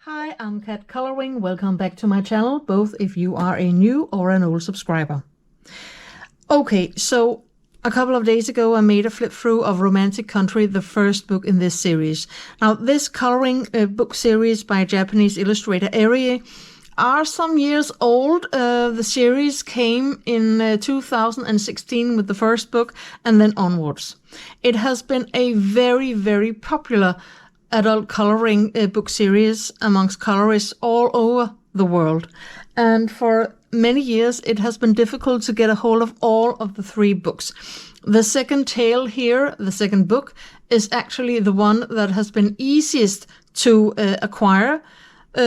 Hi, I'm Cat Coloring. Welcome back to my channel, both if you are a new or an old subscriber. Okay, so a couple of days ago I made a flip through of Romantic Country, the first book in this series. Now, this coloring book series by Japanese illustrator Eriy are some years old. The series came in 2016 with the first book and then onwards. It has been a very, very popular adult coloring book series amongst colorists all over the world. And for many years, it has been difficult to get a hold of all of the 3 books. The second tale here, the second book, is actually the one that has been easiest to acquire.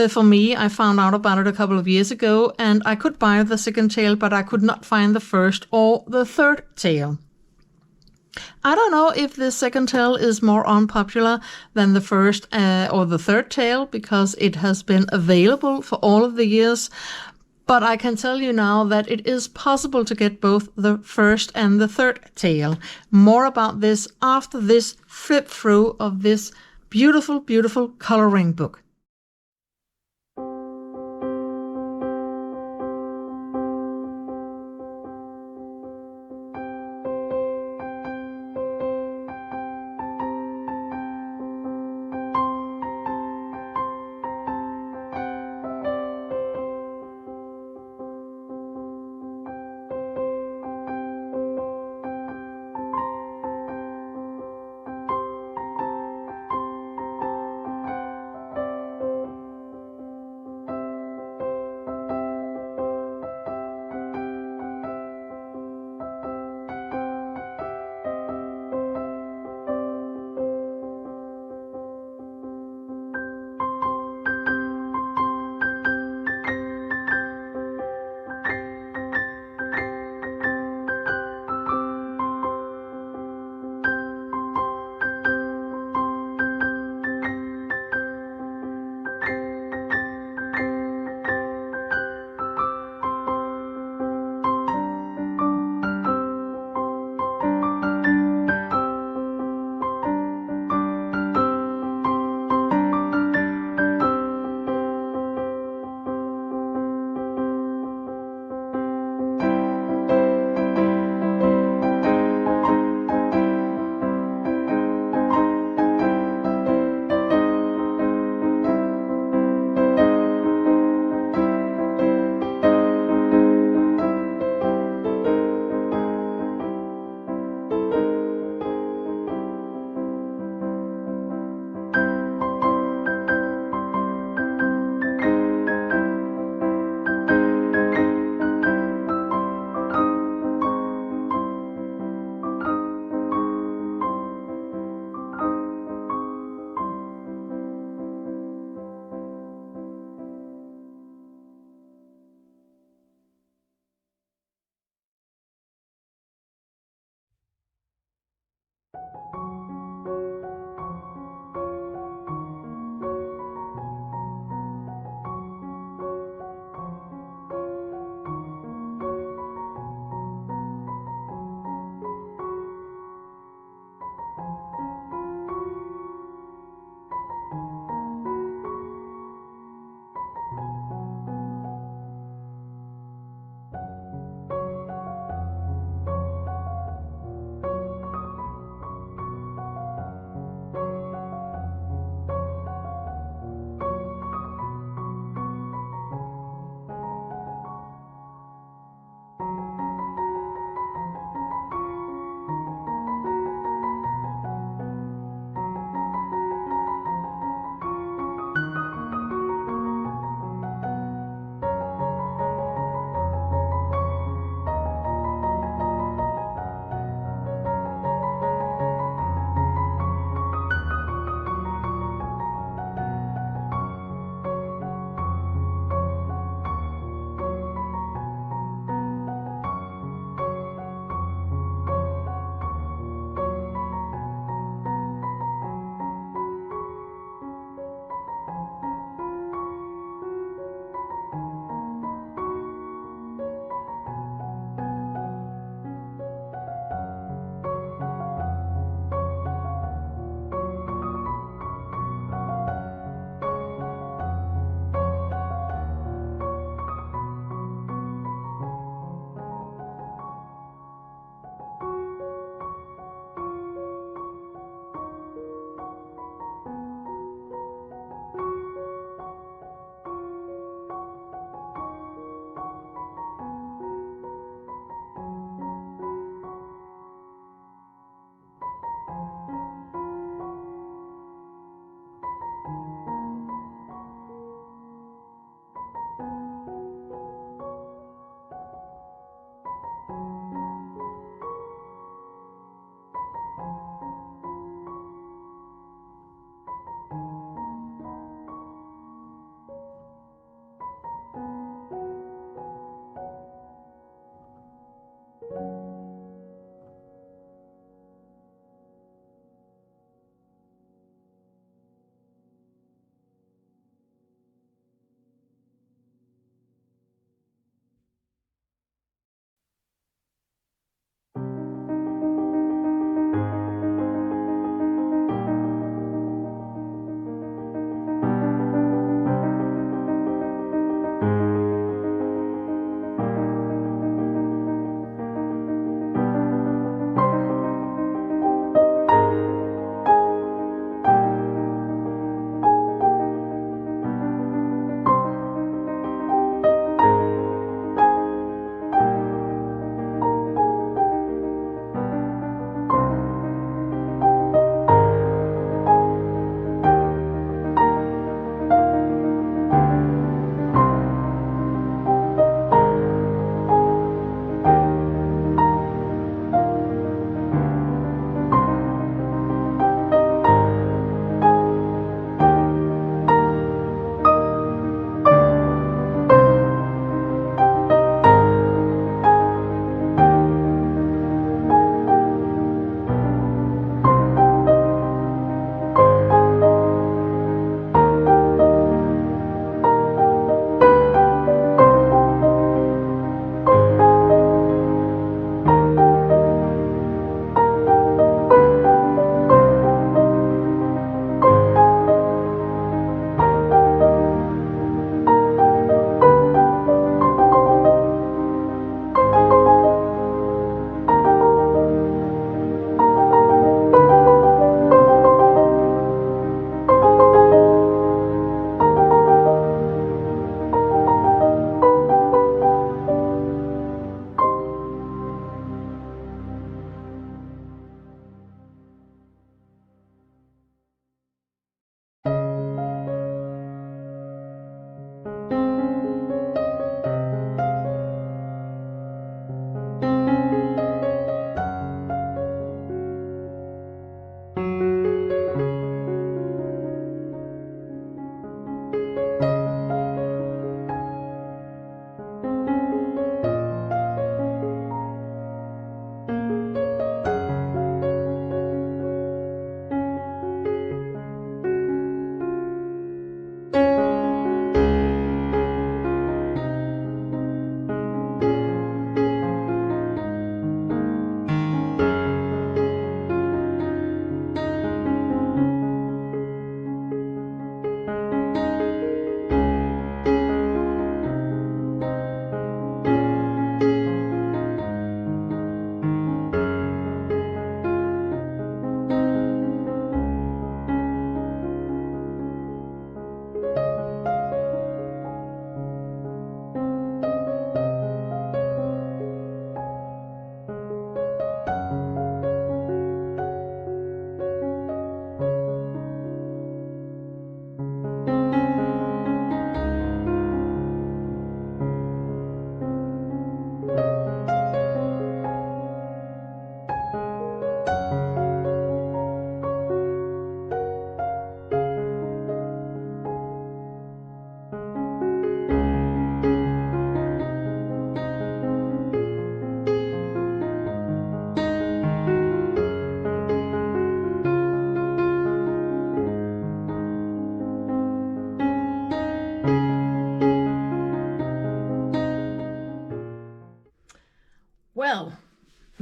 For me, I found out about it a couple of years ago, and I could buy the second tale, but I could not find the first or the third tale. I don't know if the second tale is more unpopular than the first or the third tale, because it has been available for all of the years. But I can tell you now that it is possible to get both the first and the third tale. More about this after this flip through of this beautiful, beautiful coloring book.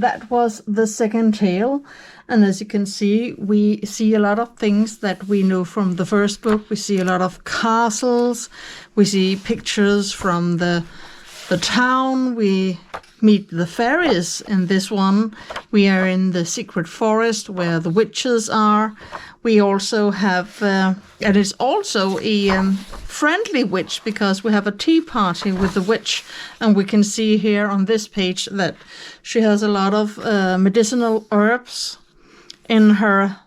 that was the second tale. And as you can see, we see a lot of things that we know from the first book. We see a lot of castles. We see pictures from the town. We meet the fairies in this one. We are in the secret forest where the witches are. We also have, and it's also a friendly witch, because we have a tea party with the witch, and we can see here on this page that she has a lot of medicinal herbs in her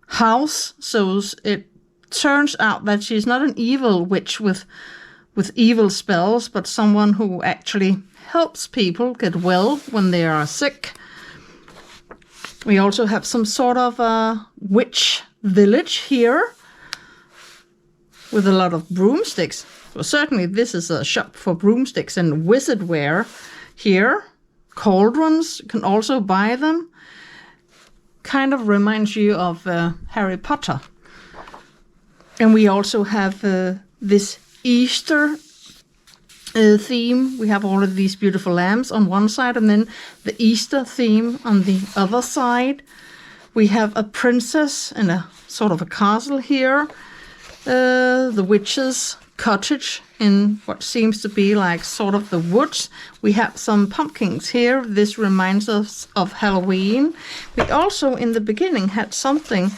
house. So it turns out that she's not an evil witch with evil spells, but someone who actually helps people get well when they are sick. We also have some sort of a witch village here with a lot of broomsticks. Well, certainly this is a shop for broomsticks and wizardware here. Cauldrons, you can also buy them. Kind of reminds you of Harry Potter. And we also have this Easter theme. We have all of these beautiful lamps on one side, and then the Easter theme on the other side. We have a princess in a sort of a castle here. The witch's cottage in what seems to be like sort of the woods. We have some pumpkins here. This reminds us of Halloween. We also in the beginning had something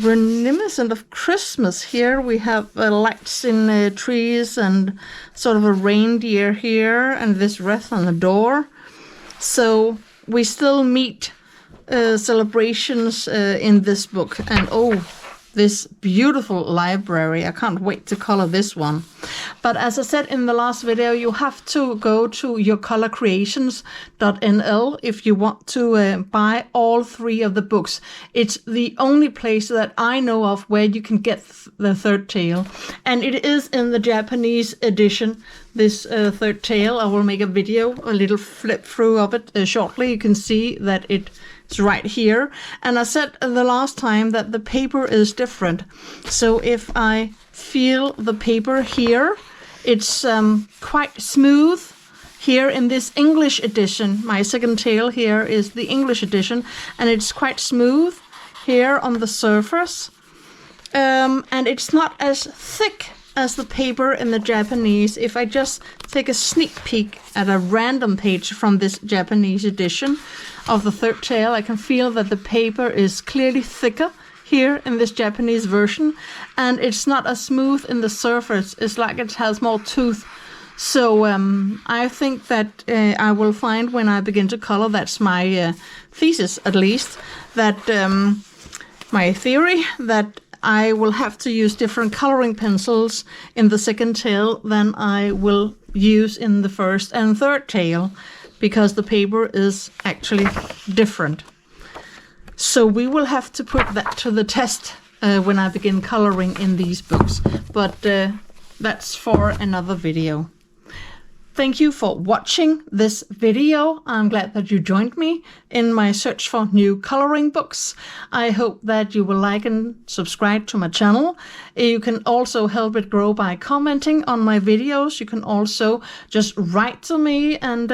reminiscent of Christmas. Here we have lights in trees and sort of a reindeer here, and this wreath on the door. So we still meet celebrations in this book. And oh, this beautiful library. I can't wait to color this one. But as I said in the last video, you have to go to yourcolorcreations.nl if you want to buy all 3 of the books. It's the only place that I know of where you can get the third tale. And it is in the Japanese edition, this third tale. I will make a video, a little flip through of it shortly. You can see that it's right here. And I said the last time that the paper is different. So if I feel the paper here, it's quite smooth. Here in this English edition, my second tale here is the English edition, and it's quite smooth here on the surface. And it's not as thick as the paper in the Japanese. If I just take a sneak peek at a random page from this Japanese edition of the third tale, I can feel that the paper is clearly thicker here in this Japanese version, and it's not as smooth in the surface. It's like it has more tooth. So I think that I will find when I begin to color, that's my thesis at least, that my theory, that I will have to use different coloring pencils in the second tale than I will use in the first and third tale, because the paper is actually different. So we will have to put that to the test when I begin coloring in these books. But that's for another video. Thank you for watching this video. I'm glad that you joined me in my search for new coloring books. I hope that you will like and subscribe to my channel. You can also help it grow by commenting on my videos. You can also just write to me and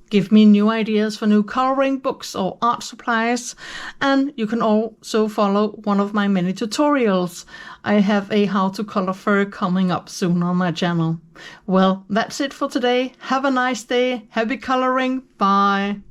give me new ideas for new coloring books or art supplies. And you can also follow one of my many tutorials. I have a how to color fur coming up soon on my channel. Well, that's it for today. Have a nice day. Happy coloring. Bye.